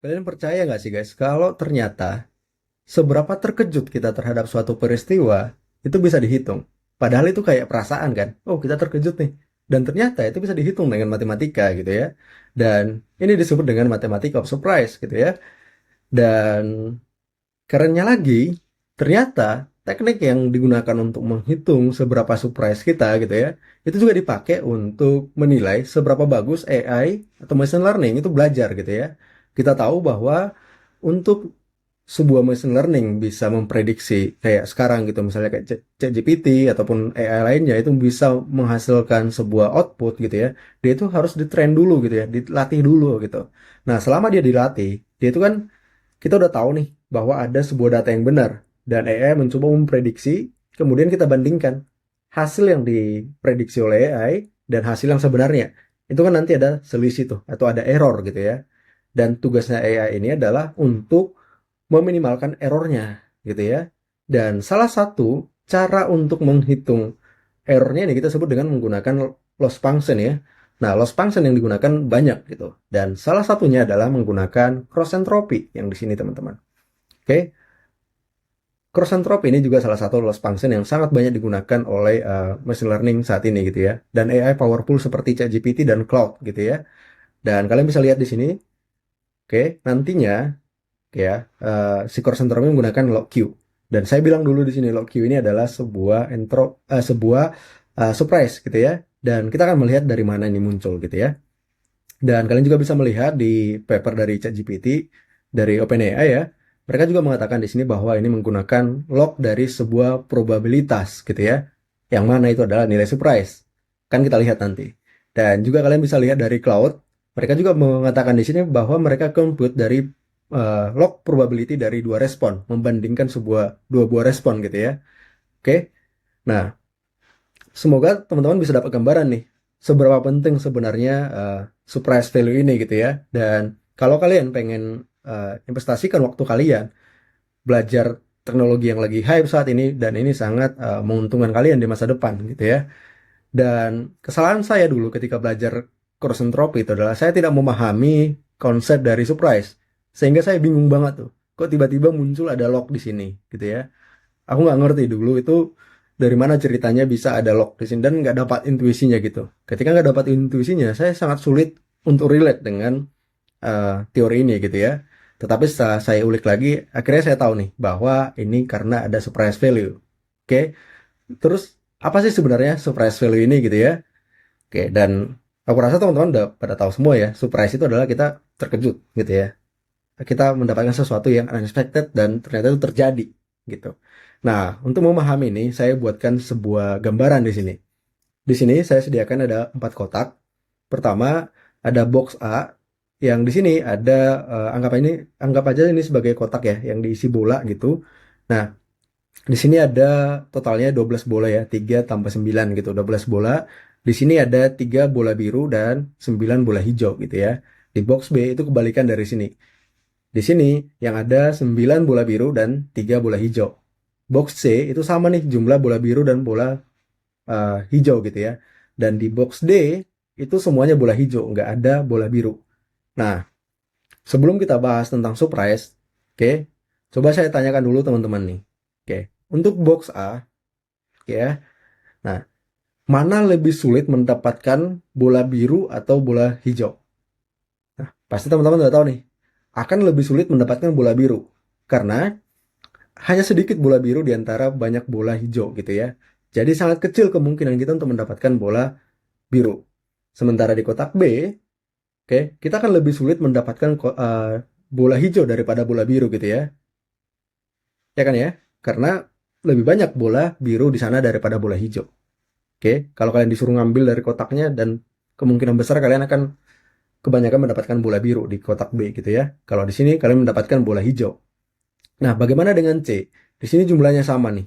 Kalian percaya nggak sih guys, kalau ternyata seberapa terkejut kita terhadap suatu peristiwa, itu bisa dihitung. Padahal itu kayak perasaan kan, oh kita terkejut nih. Dan ternyata itu bisa dihitung dengan matematika gitu ya. Dan ini disebut dengan mathematics of surprise gitu ya. Dan kerennya lagi, ternyata teknik yang digunakan untuk menghitung seberapa surprise kita gitu ya, itu juga dipakai untuk menilai seberapa bagus AI atau machine learning itu belajar gitu ya. Kita tahu bahwa untuk sebuah machine learning bisa memprediksi kayak sekarang gitu, misalnya kayak ChatGPT ataupun AI lainnya itu bisa menghasilkan sebuah output gitu ya. Dia itu harus ditrain dulu gitu ya, dilatih dulu gitu. Nah, selama dia dilatih, dia itu kan kita udah tahu nih bahwa ada sebuah data yang benar dan AI mencoba memprediksi, kemudian kita bandingkan hasil yang diprediksi oleh AI dan hasil yang sebenarnya. Itu kan nanti ada selisih tuh atau ada error gitu ya. Dan tugasnya AI ini adalah untuk meminimalkan errornya gitu ya. Dan salah satu cara untuk menghitung errornya ini kita sebut dengan menggunakan loss function ya. Nah, loss function yang digunakan banyak gitu. Dan salah satunya adalah menggunakan cross entropy yang di sini teman-teman. Oke, cross entropy ini juga salah satu loss function yang sangat banyak digunakan oleh machine learning saat ini gitu ya. Dan AI powerful seperti ChatGPT dan Cloud gitu ya. Dan kalian bisa lihat di sini, oke, nantinya ya si cross entropy menggunakan log Q. Dan saya bilang dulu di sini log Q ini adalah sebuah surprise gitu ya. Dan kita akan melihat dari mana ini muncul gitu ya. Dan kalian juga bisa melihat di paper dari ChatGPT dari OpenAI ya. Mereka juga mengatakan di sini bahwa ini menggunakan log dari sebuah probabilitas gitu ya. Yang mana itu adalah nilai surprise. Kan kita lihat nanti. Dan juga kalian bisa lihat dari cloud, mereka juga mengatakan di sini bahwa mereka compute dari log probability dari dua respon, membandingkan dua buah respon gitu ya. Oke. Nah, semoga teman-teman bisa dapat gambaran nih seberapa penting sebenarnya surprise value ini gitu ya. Dan kalau kalian pengen investasikan waktu kalian belajar teknologi yang lagi hype saat ini dan ini sangat menguntungkan kalian di masa depan gitu ya. Dan kesalahan saya dulu ketika belajar cross entropy itu adalah saya tidak memahami konsep dari surprise. Sehingga saya bingung banget tuh. Kok tiba-tiba muncul ada lock di sini gitu ya. Aku nggak ngerti dulu itu dari mana ceritanya bisa ada lock di sini dan nggak dapat intuisinya gitu. Ketika nggak dapat intuisinya, saya sangat sulit untuk relate dengan teori ini gitu ya. Tetapi setelah saya ulik lagi, akhirnya saya tahu nih bahwa ini karena ada surprise value. Oke, terus apa sih sebenarnya surprise value ini gitu ya? Oke, dan aku rasa teman-teman udah pada tahu semua ya, surprise itu adalah kita terkejut gitu ya. Kita mendapatkan sesuatu yang unexpected dan ternyata itu terjadi gitu. Nah, untuk memahami ini, saya buatkan sebuah gambaran di sini. Di sini saya sediakan ada 4 kotak. Pertama, ada box A yang di sini ada anggap aja ini sebagai kotak ya yang diisi bola gitu. Nah, di sini ada totalnya 12 bola ya, 3 tambah 9 gitu, 12 bola. Di sini ada 3 bola biru dan 9 bola hijau gitu ya. Di box B itu kebalikan dari sini. Di sini yang ada 9 bola biru dan 3 bola hijau. Box C itu sama nih jumlah bola biru dan bola hijau gitu ya. Dan di box D itu semuanya bola hijau, nggak ada bola biru. Nah, sebelum kita bahas tentang surprise, oke, coba saya tanyakan dulu teman-teman nih. Oke, untuk box A, oke ya. Nah, mana lebih sulit mendapatkan bola biru atau bola hijau? Nah, pasti teman-teman udah tahu nih, akan lebih sulit mendapatkan bola biru. Karena hanya sedikit bola biru di antara banyak bola hijau gitu ya. Jadi sangat kecil kemungkinan kita untuk mendapatkan bola biru. Sementara di kotak B, oke, kita akan lebih sulit mendapatkan bola hijau daripada bola biru gitu ya. Ya kan ya? Karena lebih banyak bola biru di sana daripada bola hijau. Oke, kalau kalian disuruh ngambil dari kotaknya dan kemungkinan besar kalian akan kebanyakan mendapatkan bola biru di kotak B gitu ya. Kalau di sini kalian mendapatkan bola hijau. Nah, bagaimana dengan C? Di sini jumlahnya sama nih,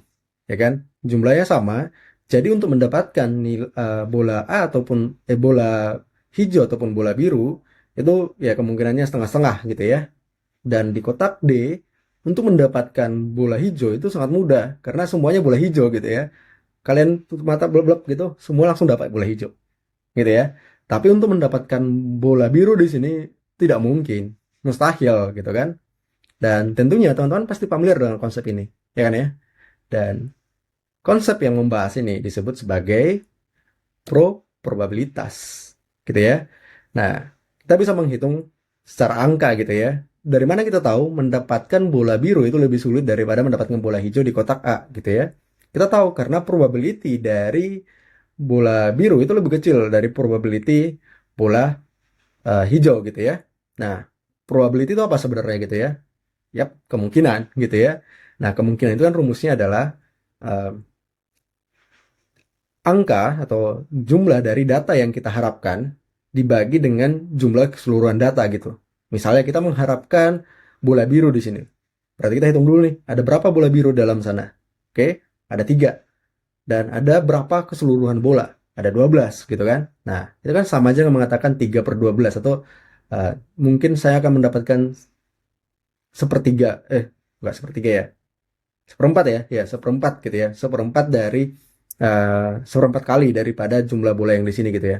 ya kan? Jumlahnya sama. Jadi untuk mendapatkan bola A ataupun bola hijau ataupun bola biru itu ya kemungkinannya setengah-setengah gitu ya. Dan di kotak D untuk mendapatkan bola hijau itu sangat mudah karena semuanya bola hijau gitu ya. Kalian tutup mata blok-blok gitu, semua langsung dapat bola hijau gitu ya. Tapi untuk mendapatkan bola biru di sini tidak mungkin. mustahil gitu kan. Dan tentunya teman-teman pasti familiar dengan konsep ini, ya kan ya? Dan konsep yang membahas ini disebut sebagai probabilitas, gitu ya. Nah, kita bisa menghitung secara angka gitu ya. Dari mana kita tahu mendapatkan bola biru itu lebih sulit daripada mendapatkan bola hijau di kotak A gitu ya. Kita tahu karena probability dari bola biru itu lebih kecil dari probability bola hijau gitu ya. Nah, probability itu apa sebenarnya gitu ya? Yap, kemungkinan gitu ya. Nah, kemungkinan itu kan rumusnya adalah eh, angka atau jumlah dari data yang kita harapkan dibagi dengan jumlah keseluruhan data gitu. Misalnya kita mengharapkan bola biru di sini. Berarti kita hitung dulu nih, ada berapa bola biru dalam sana? Oke, ada 3. Dan ada berapa keseluruhan bola? Ada 12 gitu kan. Nah, itu kan sama aja mengatakan 3/12 atau mungkin saya akan mendapatkan sepertiga, enggak sepertiga ya. Seperempat ya, ya seperempat gitu ya. Seperempat dari seperempat kali daripada jumlah bola yang di sini gitu ya.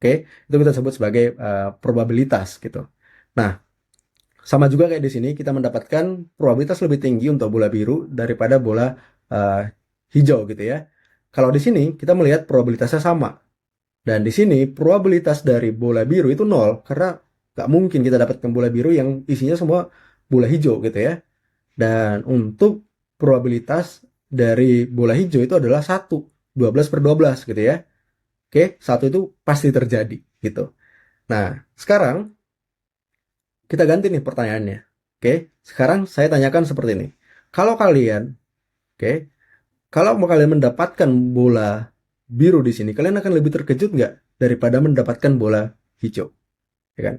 Oke, itu kita sebut sebagai probabilitas gitu. Nah, sama juga kayak di sini kita mendapatkan probabilitas lebih tinggi untuk bola biru daripada bola uh, hijau gitu ya. Kalau di sini kita melihat probabilitasnya sama. Dan di sini probabilitas dari bola biru itu nol karena nggak mungkin kita dapatkan bola biru yang isinya semua bola hijau gitu ya. Dan untuk probabilitas dari bola hijau itu adalah 1, 12/12 gitu ya. Oke, 1 itu pasti terjadi gitu. Nah, sekarang kita ganti nih pertanyaannya. Oke, sekarang saya tanyakan seperti ini. Kalau kalian, oke, kalau kalian mendapatkan bola biru di sini, kalian akan lebih terkejut nggak daripada mendapatkan bola hijau? Ya kan?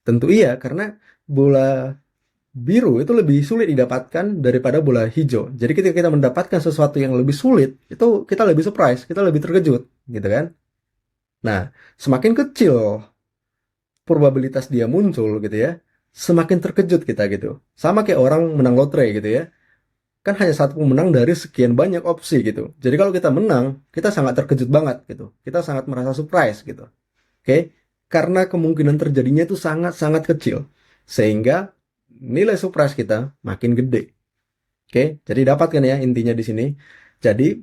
Tentu iya, karena bola biru itu lebih sulit didapatkan daripada bola hijau. Jadi ketika kita mendapatkan sesuatu yang lebih sulit, itu kita lebih surprise, kita lebih terkejut, gitu kan? Nah, semakin kecil probabilitas dia muncul gitu ya, semakin terkejut kita gitu. Sama kayak orang menang lotre gitu ya. Kan hanya satu pemenang dari sekian banyak opsi gitu. Jadi kalau kita menang, kita sangat terkejut banget gitu. Kita sangat merasa surprise gitu. Oke? Karena kemungkinan terjadinya itu sangat-sangat kecil. Sehingga nilai surprise kita makin gede. Oke? Jadi dapatkan ya intinya di sini. Jadi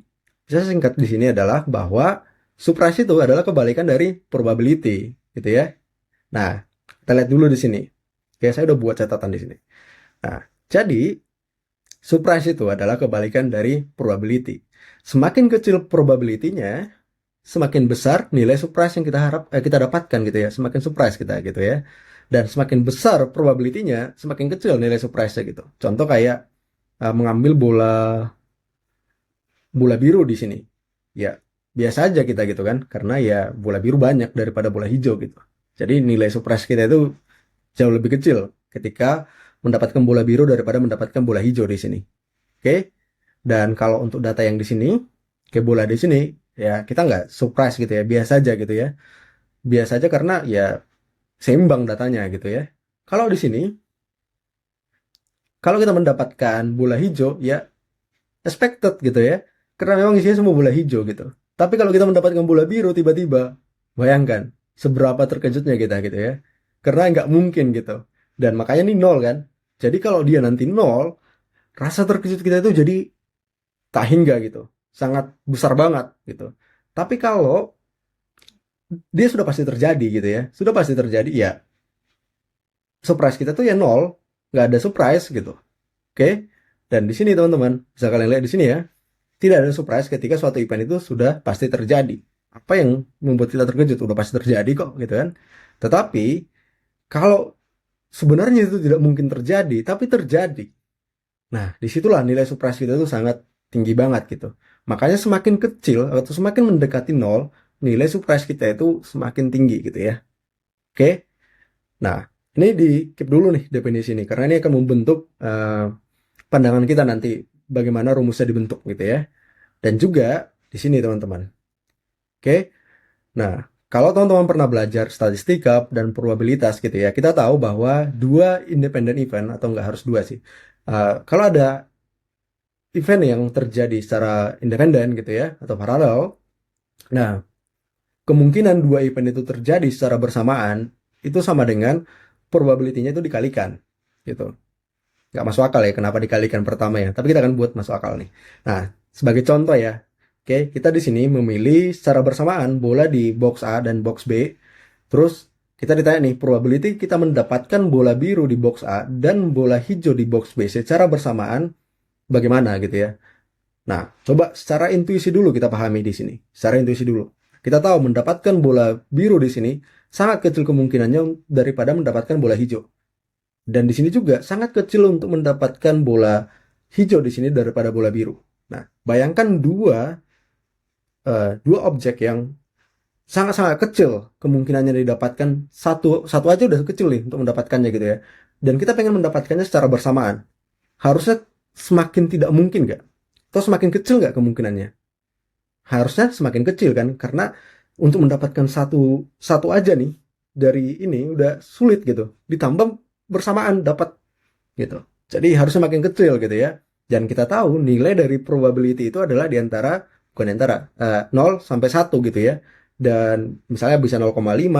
bisa singkat di sini adalah bahwa surprise itu adalah kebalikan dari probability gitu ya. Nah, kita lihat dulu di sini. Oke, saya udah buat catatan di sini. Nah, jadi surprise itu adalah kebalikan dari probability. Semakin kecil probability-nya, semakin besar nilai surprise yang kita dapatkan gitu ya. Semakin surprise kita gitu ya. Dan semakin besar probability-nya, semakin kecil nilai surprise-nya gitu. Contoh kayak mengambil bola biru di sini. Ya, biasa aja kita gitu kan. Karena ya bola biru banyak daripada bola hijau gitu. Jadi nilai surprise kita itu jauh lebih kecil ketika mendapatkan bola biru daripada mendapatkan bola hijau di sini. Oke? Dan kalau untuk data yang di sini, kayak bola di sini, ya kita nggak surprise gitu ya, biasa aja gitu ya. Biasa aja karena ya seimbang datanya gitu ya. Kalau di sini, kalau kita mendapatkan bola hijau, ya expected gitu ya. Karena memang isinya semua bola hijau gitu. Tapi kalau kita mendapatkan bola biru tiba-tiba, bayangkan seberapa terkejutnya kita gitu ya. Karena nggak mungkin gitu. Dan makanya ini nol kan. Jadi kalau dia nanti nol, rasa terkejut kita itu jadi tak hingga gitu. Sangat besar banget gitu. Tapi kalau dia sudah pasti terjadi gitu ya. Sudah pasti terjadi ya. Surprise kita tuh ya nol. Nggak ada surprise gitu. Oke. Dan di sini teman-teman. Bisa kalian lihat di sini ya. Tidak ada surprise ketika suatu event itu sudah pasti terjadi. Apa yang membuat kita terkejut? Udah pasti terjadi kok gitu kan. Tetapi kalau sebenarnya itu tidak mungkin terjadi, tapi terjadi. Nah, disitulah nilai surprise kita itu sangat tinggi banget gitu. Makanya semakin kecil atau semakin mendekati nol, nilai surprise kita itu semakin tinggi gitu ya. Oke? Nah, ini di keep dulu nih definisi ini, karena ini akan membentuk pandangan kita nanti bagaimana rumusnya dibentuk gitu ya. Dan juga di sini teman-teman. Oke? Nah, kalau teman-teman pernah belajar statistika dan probabilitas gitu ya, kita tahu bahwa dua independent event, atau nggak harus dua sih. Kalau ada event yang terjadi secara independen gitu ya, atau paralel, nah, kemungkinan dua event itu terjadi secara bersamaan, itu sama dengan probability-nya itu dikalikan gitu. Nggak masuk akal ya kenapa dikalikan pertama ya, tapi kita akan buat masuk akal nih. Nah, sebagai contoh ya, oke, kita di sini memilih secara bersamaan bola di box A dan box B. Terus kita ditanya nih, probability kita mendapatkan bola biru di box A dan bola hijau di box B secara bersamaan bagaimana gitu ya. Nah, coba secara intuisi dulu kita pahami di sini. Secara intuisi dulu. Kita tahu mendapatkan bola biru di sini sangat kecil kemungkinannya daripada mendapatkan bola hijau. Dan di sini juga sangat kecil untuk mendapatkan bola hijau di sini daripada bola biru. Nah, bayangkan dua objek yang sangat-sangat kecil kemungkinannya didapatkan, satu aja udah kecil nih untuk mendapatkannya gitu ya. Dan kita pengen mendapatkannya secara bersamaan. Harusnya semakin tidak mungkin nggak? Atau semakin kecil nggak kemungkinannya? Harusnya semakin kecil kan? Karena untuk mendapatkan satu aja nih dari ini udah sulit gitu. Ditambah bersamaan dapat gitu. Jadi harusnya makin kecil gitu ya. Dan kita tahu nilai dari probability itu adalah bukan di antara 0 sampai 1 gitu ya. Dan misalnya bisa 0,5,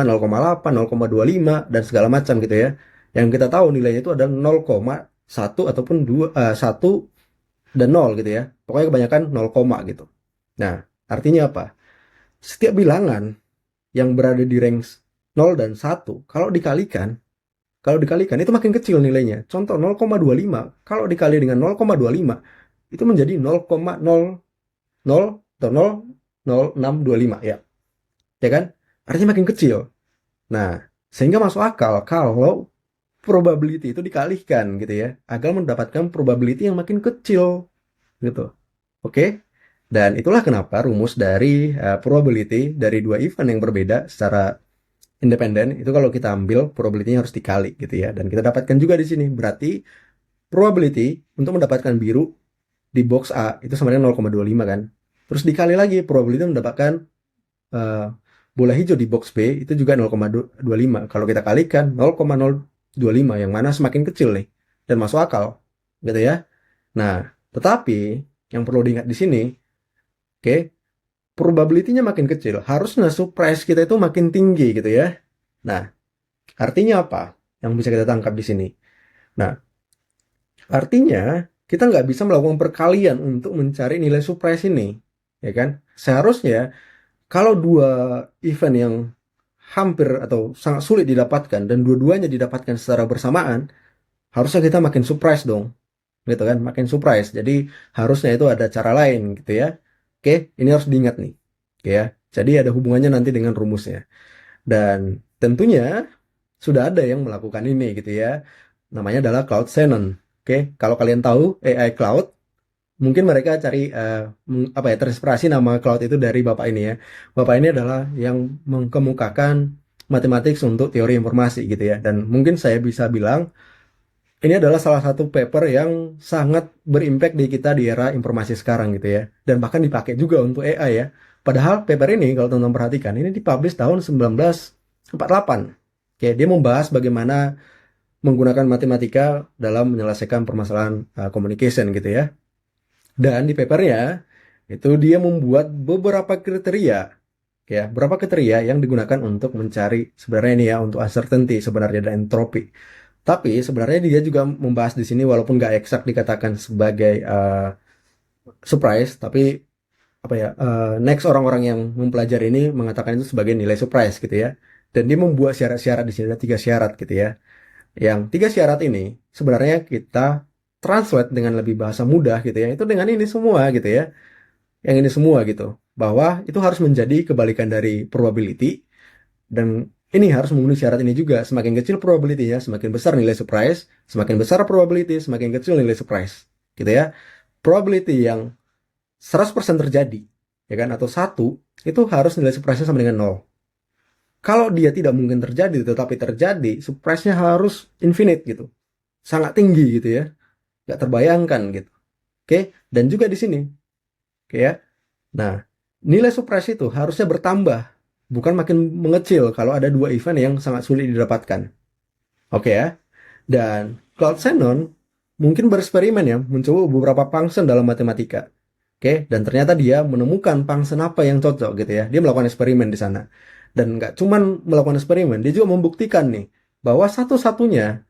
0,8, 0,25 dan segala macam gitu ya. Yang kita tahu nilainya itu adalah 0,1 ataupun 1 dan 0 gitu ya. Pokoknya kebanyakan 0, gitu. Nah, artinya apa? Setiap bilangan yang berada di range 0 dan 1 kalau dikalikan itu makin kecil nilainya. Contoh 0,25 kalau dikali dengan 0,25 itu menjadi 0,00 atau 0,0625 ya. Ya kan? Artinya makin kecil. Nah, sehingga masuk akal kalau probability itu dikalikan gitu ya, agar mendapatkan probability yang makin kecil gitu. Oke? Dan itulah kenapa rumus dari probability dari dua event yang berbeda secara independen itu kalau kita ambil probability-nya harus dikali gitu ya. Dan kita dapatkan juga di sini. Berarti probability untuk mendapatkan biru di box A itu sama dengan 0,25 kan. Terus dikali lagi probability mendapatkan uh, bola hijau di box B itu juga 0,25. Kalau kita kalikan 0,025 yang mana semakin kecil nih dan masuk akal gitu ya. Nah, tetapi yang perlu diingat di sini, oke, probability-nya makin kecil, harusnya surprise kita itu makin tinggi gitu ya. Nah, artinya apa yang bisa kita tangkap di sini? Nah, artinya kita nggak bisa melakukan perkalian untuk mencari nilai surprise ini, ya kan? Seharusnya kalau dua event yang hampir atau sangat sulit didapatkan dan dua-duanya didapatkan secara bersamaan, harusnya kita makin surprise dong, gitu kan? Makin surprise. Jadi harusnya itu ada cara lain gitu ya. Oke, ini harus diingat nih. Oke ya. Jadi ada hubungannya nanti dengan rumusnya. Dan tentunya sudah ada yang melakukan ini gitu ya. Namanya adalah Cloud Shannon. Oke, kalau kalian tahu AI Cloud, mungkin mereka cari apa ya, terinspirasi nama Cloud itu dari bapak ini ya. Bapak ini adalah yang mengemukakan matematik untuk teori informasi gitu ya. Dan mungkin saya bisa bilang ini adalah salah satu paper yang sangat berimpact di kita di era informasi sekarang gitu ya. Dan bahkan dipakai juga untuk AI ya. Padahal paper ini kalau teman-teman perhatikan ini dipublish tahun 1948. Oke, dia membahas bagaimana menggunakan matematika dalam menyelesaikan permasalahan communication gitu ya. Dan di papernya itu dia membuat beberapa kriteria ya, beberapa kriteria yang digunakan untuk mencari sebenarnya ini ya untuk uncertainty sebenarnya dan entropi. Tapi sebenarnya dia juga membahas di sini walaupun nggak eksak dikatakan sebagai surprise, tapi apa ya, next orang-orang yang mempelajari ini mengatakan itu sebagai nilai surprise gitu ya. Dan dia membuat syarat-syarat di sini ada 3 syarat gitu ya. Yang 3 syarat ini sebenarnya kita translate dengan lebih bahasa mudah gitu ya. Itu dengan ini semua gitu ya. Yang ini semua gitu. Bahwa itu harus menjadi kebalikan dari probability dan ini harus memenuhi syarat ini juga. Semakin kecil probability-nya, semakin besar nilai surprise. Semakin besar probability, semakin kecil nilai surprise. Gitu ya. Probability yang 100% terjadi, ya kan, atau 1, itu harus nilai surprise-nya sama dengan 0. Kalau dia tidak mungkin terjadi, tetapi terjadi, surprise-nya harus infinite gitu. Sangat tinggi gitu ya. Nggak terbayangkan gitu. Oke, dan juga di sini. Oke ya. Nah, nilai surprise itu harusnya bertambah, bukan makin mengecil kalau ada dua event yang sangat sulit didapatkan. Oke ya. Dan Claude Shannon mungkin bereksperimen ya, mencoba beberapa function dalam matematika. Oke, dan ternyata dia menemukan function apa yang cocok gitu ya. Dia melakukan eksperimen di sana. Dan nggak cuman melakukan eksperimen, dia juga membuktikan nih bahwa satu-satunya,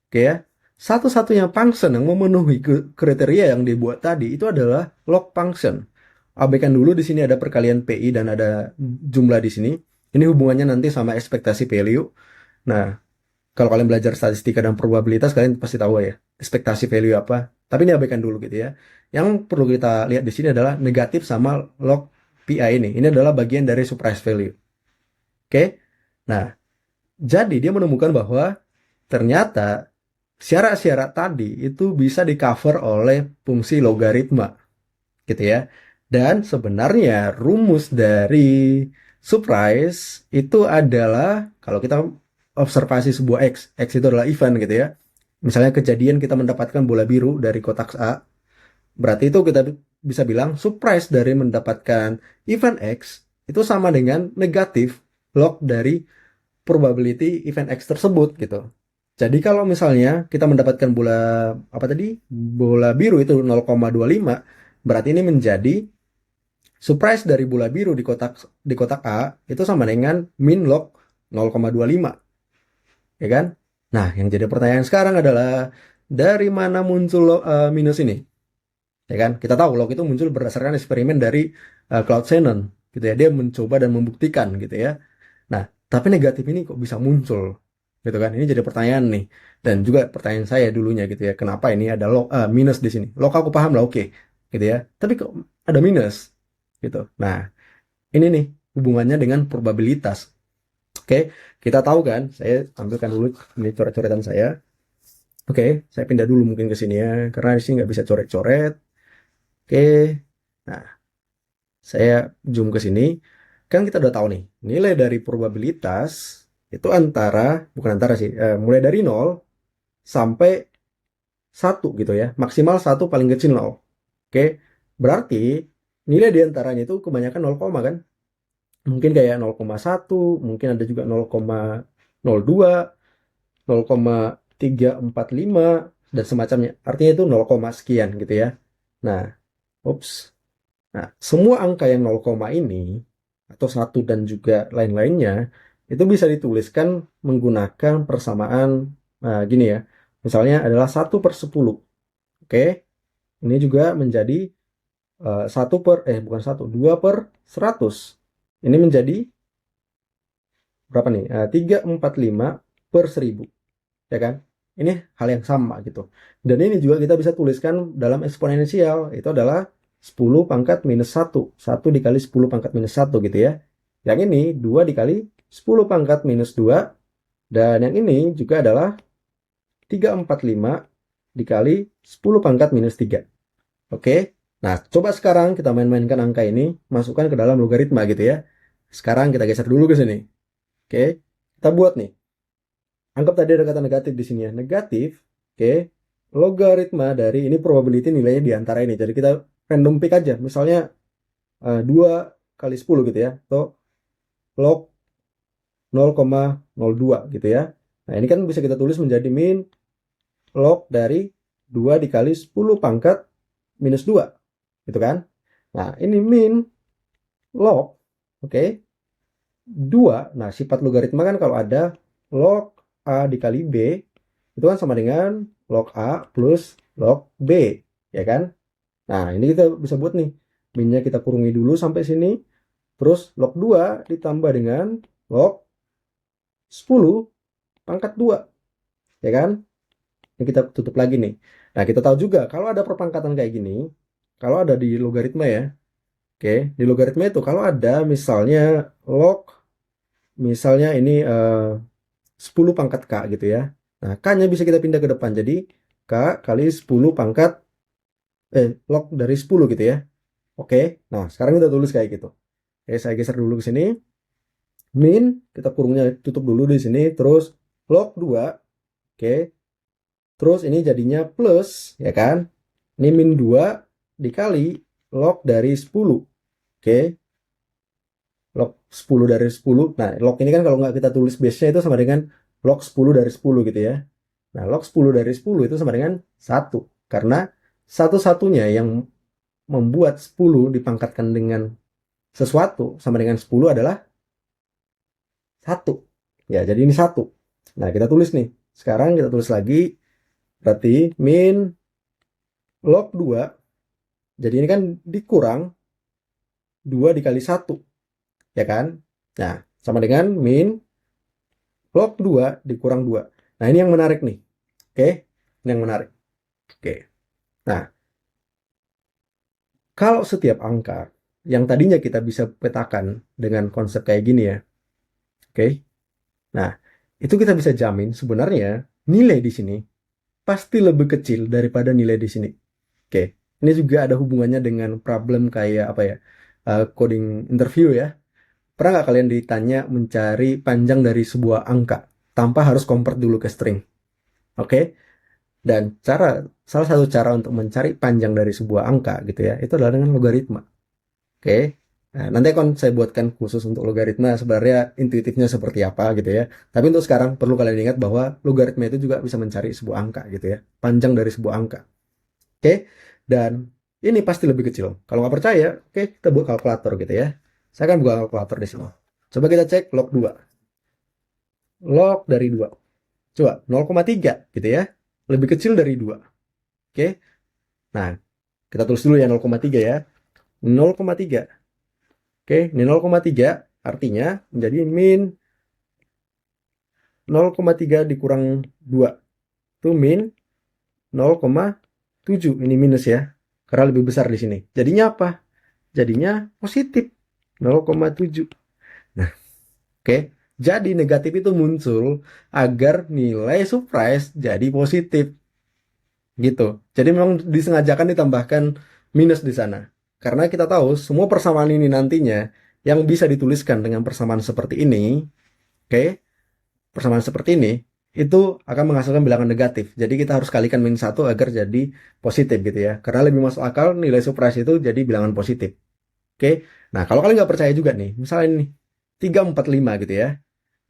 oke ya, satu-satunya function yang memenuhi kriteria yang dibuat tadi itu adalah log function. Abaikan dulu di sini ada perkalian PI dan ada jumlah di sini. Ini hubungannya nanti sama ekspektasi value. Nah, kalau kalian belajar statistika dan probabilitas, kalian pasti tahu ya, ekspektasi value apa. Tapi ini abaikan dulu gitu ya. Yang perlu kita lihat di sini adalah negatif sama log PI ini. Ini adalah bagian dari surprise value. Oke? Nah, jadi dia menemukan bahwa ternyata syarat-syarat tadi itu bisa di-cover oleh fungsi logaritma, gitu ya. Dan sebenarnya rumus dari surprise itu adalah kalau kita observasi sebuah X itu adalah event gitu ya. Misalnya kejadian kita mendapatkan bola biru dari kotak A, berarti itu kita bisa bilang surprise dari mendapatkan event X itu sama dengan negatif log dari probability event X tersebut gitu. Jadi kalau misalnya kita mendapatkan bola apa tadi? Bola biru itu 0,25, berarti ini menjadi surprise dari bola biru di kotak A itu sama dengan min log 0,25, ya kan? Nah, yang jadi pertanyaan sekarang adalah dari mana muncul minus ini? Ya kan? Kita tahu log itu muncul berdasarkan eksperimen dari Claude Shannon gitu ya. Dia mencoba dan membuktikan gitu ya. Nah, tapi negatif ini kok bisa muncul? Gitu kan? Ini jadi pertanyaan nih. Dan juga pertanyaan saya dulunya gitu ya. Kenapa ini ada minus di sini? Log aku paham lah, oke. Gitu ya. Tapi kok ada minus? Gitu. Nah, ini nih hubungannya dengan probabilitas. Oke, kita tahu kan, saya tampilkan dulu ini coret-coretan saya. Oke, saya pindah dulu mungkin ke sini ya, karena di sini nggak bisa coret-coret. Oke, nah saya zoom ke sini. Kan kita udah tahu nih, nilai dari probabilitas itu bukan antara sih, mulai dari 0 sampai 1 gitu ya. Maksimal 1, paling kecil 0. Oke, berarti nilai di antaranya itu kebanyakan 0, kan? Mungkin kayak 0,1, mungkin ada juga 0,02, 0,345 dan semacamnya. Artinya itu 0, sekian gitu ya. Nah, ups. Nah, semua angka yang 0, ini atau 1 dan juga lain-lainnya itu bisa dituliskan menggunakan persamaan gini ya. Misalnya adalah 1/10. Oke. Ini juga menjadi 2/100. Ini menjadi berapa nih? 345/1000, ya kan? Ini hal yang sama gitu. Dan ini juga kita bisa tuliskan dalam eksponensial, itu adalah 10 pangkat minus 1. 1 dikali 10 pangkat minus 1 gitu ya. Yang ini 2 dikali 10 pangkat minus 2. Dan yang ini juga adalah 345 dikali 10 pangkat minus 3. Oke? Nah, coba sekarang kita main-mainkan angka ini, masukkan ke dalam logaritma gitu ya. Sekarang kita geser dulu ke sini. Oke? Kita buat nih. Anggap tadi ada kata negatif di sini ya. Negatif, oke. Logaritma dari ini probability nilainya di antara ini. Jadi kita random pick aja. Misalnya 2 kali 10 gitu ya. Atau log 0,02 gitu ya. Nah, ini kan bisa kita tulis menjadi min log dari 2 dikali 10 pangkat minus 2. Gitu kan. Nah, ini min log, oke. 2. Nah, sifat logaritma kan kalau ada log A dikali B, itu kan sama dengan log A plus log B, ya kan? Nah, ini kita bisa buat nih. Minnya kita kurangi dulu sampai sini. Terus log 2 ditambah dengan log 10 pangkat 2, ya kan? Ini kita tutup lagi nih. Nah, kita tahu juga kalau ada perpangkatan kayak gini, kalau ada di logaritma ya, oke, di logaritma itu kalau ada misalnya misalnya ini 10 pangkat K gitu ya. Nah, K-nya bisa kita pindah ke depan. Jadi, K kali 10 pangkat, log dari 10 gitu ya. Oke, nah sekarang kita tulis kayak gitu. Oke, saya geser dulu ke sini. Min, kita kurungnya tutup dulu di sini. Terus, log 2. Oke, terus ini jadinya plus, ya kan? Ini min 2 dikali log dari 10. Oke, log 10 dari 10. Nah, log ini kan kalau nggak kita tulis base-nya itu sama dengan log 10 dari 10 gitu ya. Nah, log 10 dari 10 itu sama dengan 1. Karena satu-satunya yang membuat 10 dipangkatkan dengan sesuatu sama dengan 10 adalah 1. Ya, jadi ini 1. Nah, kita tulis nih. Sekarang kita tulis lagi, berarti min log 2. Jadi ini kan dikurang 2 dikali 1, ya kan? Nah, sama dengan min log 2 dikurang 2. Nah, ini yang menarik nih. Oke, ini yang menarik. Oke. Nah, kalau setiap angka yang tadinya kita bisa petakan dengan konsep kayak gini ya. Oke. Nah, itu kita bisa jamin sebenarnya nilai di sini pasti lebih kecil daripada nilai di sini. Oke. Ini juga ada hubungannya dengan problem kayak apa ya? Coding interview ya. Pernah nggak kalian ditanya mencari panjang dari sebuah angka tanpa harus convert dulu ke string? Oke? Dan salah satu cara untuk mencari panjang dari sebuah angka gitu ya, itu adalah dengan logaritma. Oke? Nah, nanti akan saya buatkan khusus untuk logaritma sebenarnya intuitifnya seperti apa gitu ya. Tapi untuk sekarang perlu kalian ingat bahwa logaritma itu juga bisa mencari sebuah angka gitu ya, panjang dari sebuah angka. Oke? Dan ini pasti lebih kecil. Kalau nggak percaya, oke, kita buat kalkulator gitu ya. Saya akan buka kalkulator di sini. Coba kita cek log 2. Log dari 2. Coba 0,3 gitu ya. Lebih kecil dari 2. Oke. Nah, kita tulis dulu ya 0,3 ya. 0,3. Oke, ini 0,3 artinya menjadi min 0,3 dikurang 2. Itu min 0,7. Ini minus ya. Karena lebih besar di sini. Jadinya apa? Jadinya positif 0,7. Nah, oke. Jadi negatif itu muncul agar nilai surprise jadi positif. Gitu. Jadi memang disengajakan ditambahkan minus di sana. Karena kita tahu semua persamaan ini nantinya yang bisa dituliskan dengan persamaan seperti ini, oke, persamaan seperti ini, itu akan menghasilkan bilangan negatif. Jadi kita harus kalikan min 1 agar jadi positif gitu ya. Karena lebih masuk akal nilai surprise itu jadi bilangan positif. Oke. Nah, kalau kalian nggak percaya juga nih, misalnya ini 3, 4, 5 gitu ya.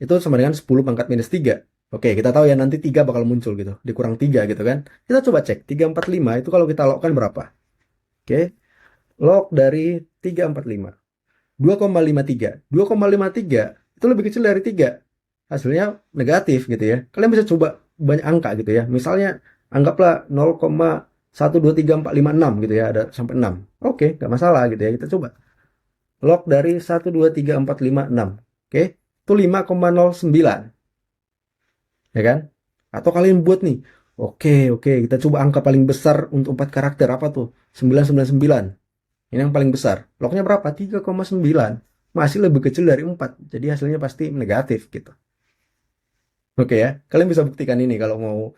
Itu sama dengan 10 pangkat minus 3. Oke, kita tahu ya nanti 3 bakal muncul gitu. Dikurang 3 gitu kan. Kita coba cek. 3, 4, 5 itu kalau kita logkan berapa? Oke. Log dari 3, 4, 5. 2,53. 2,53 itu lebih kecil dari 3. Hasilnya negatif gitu ya. Kalian bisa coba banyak angka gitu ya. Misalnya anggaplah 0,12345 gitu ya. Ada sampai 6. Oke, nggak masalah gitu ya. Kita coba. Log dari 1, 2, 3, 4, 5, 6. Oke. Itu 5,09. Ya kan? Atau kalian buat nih, oke, kita coba angka paling besar untuk 4 karakter, apa tuh? 999. Ini yang paling besar. Lognya berapa? 3,9. Masih lebih kecil dari 4. Jadi hasilnya pasti negatif gitu. Oke ya, kalian bisa buktikan ini kalau mau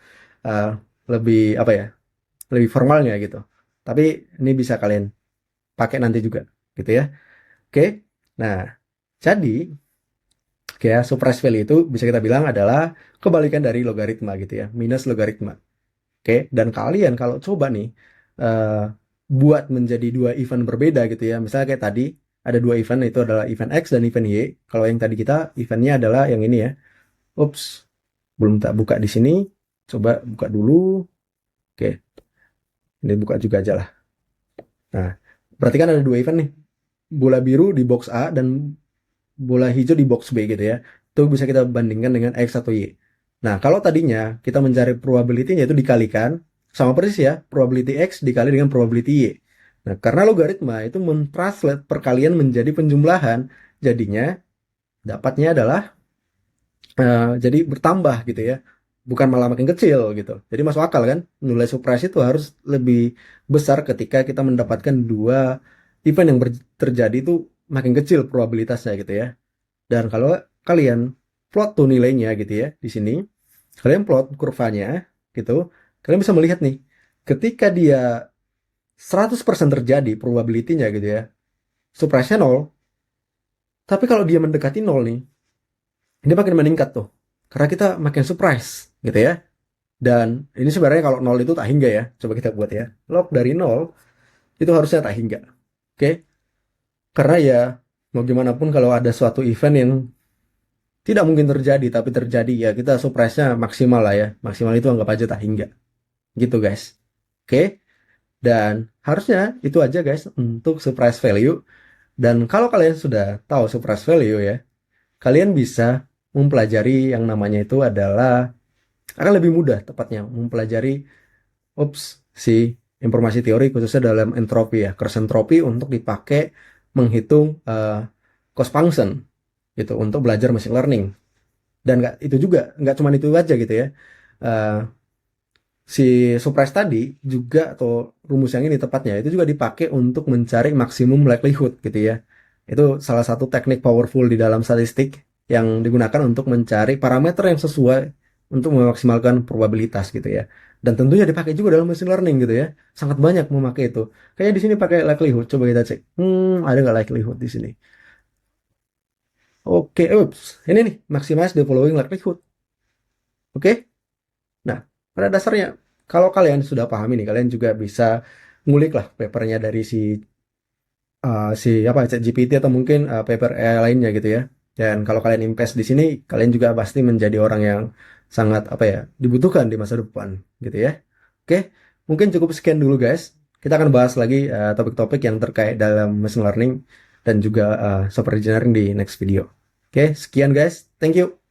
uh, lebih apa ya, lebih formalnya gitu. Tapi ini bisa kalian pakai nanti juga gitu ya. Oke, nah jadi ya, surprise value itu bisa kita bilang adalah kebalikan dari logaritma gitu ya, minus logaritma. Oke, dan kalian kalau coba nih eh, buat menjadi dua event berbeda gitu ya, misalnya kayak tadi ada dua event itu adalah event X dan event Y. Kalau yang tadi kita eventnya adalah yang ini ya. Ups, belum tak buka di sini. Coba buka dulu. Oke, ini buka juga aja lah. Nah, berarti kan ada dua event nih. Bola biru di box A dan bola hijau di box B gitu ya. Itu bisa kita bandingkan dengan X atau Y. Nah, kalau tadinya kita mencari probability-nya itu dikalikan, sama persis ya, probability X dikali dengan probability Y. Nah, karena logaritma itu mentranslate perkalian menjadi penjumlahan, jadinya dapatnya adalah jadi bertambah gitu ya. Bukan malah makin kecil gitu. Jadi masuk akal kan? Nilai surprise itu harus lebih besar ketika kita mendapatkan dua event yang terjadi itu makin kecil probabilitasnya gitu ya. Dan kalau kalian plot tuh nilainya gitu ya di sini, kalian plot kurvanya gitu, kalian bisa melihat nih, ketika dia 100% terjadi probability-nya gitu ya, surprise-nya 0, tapi kalau dia mendekati 0 nih, dia makin meningkat tuh. Karena kita makin surprise gitu ya. Dan ini sebenarnya kalau 0 itu tak hingga ya. Coba kita buat ya. Log dari 0 itu harusnya tak hingga. Oke? Karena ya mau gimana pun kalau ada suatu event yang tidak mungkin terjadi tapi terjadi ya kita surprise-nya maksimal lah ya. Maksimal itu anggap aja tak hingga. Gitu guys. Oke? Dan harusnya itu aja guys untuk surprise value. Dan kalau kalian sudah tahu surprise value ya, kalian bisa mempelajari yang namanya itu adalah akan lebih mudah tepatnya mempelajari si informasi teori khususnya dalam entropi ya, cross entropi untuk dipakai menghitung cost function gitu untuk belajar machine learning. Dan itu juga nggak cuma itu aja gitu ya. Eh, si surprise tadi juga atau rumus yang ini tepatnya itu juga dipakai untuk mencari maksimum likelihood gitu ya. Itu salah satu teknik powerful di dalam statistik yang digunakan untuk mencari parameter yang sesuai untuk memaksimalkan probabilitas gitu ya. Dan tentunya dipakai juga dalam machine learning gitu ya. Sangat banyak memakai itu. Kayaknya di sini pakai likelihood. Coba kita cek. Ada nggak likelihood di sini? Oke, ini nih maximize the following likelihood. Oke. Nah, pada dasarnya kalau kalian sudah paham ini, kalian juga bisa ngulik lah papernya dari si apa ChatGPT atau mungkin paper AI lainnya gitu ya. Dan kalau kalian invest di sini, kalian juga pasti menjadi orang yang sangat apa ya dibutuhkan di masa depan gitu ya. Oke, mungkin cukup sekian dulu guys. Kita akan bahas lagi topik-topik yang terkait dalam machine learning dan juga software engineering di next video. Oke, sekian guys. Thank you.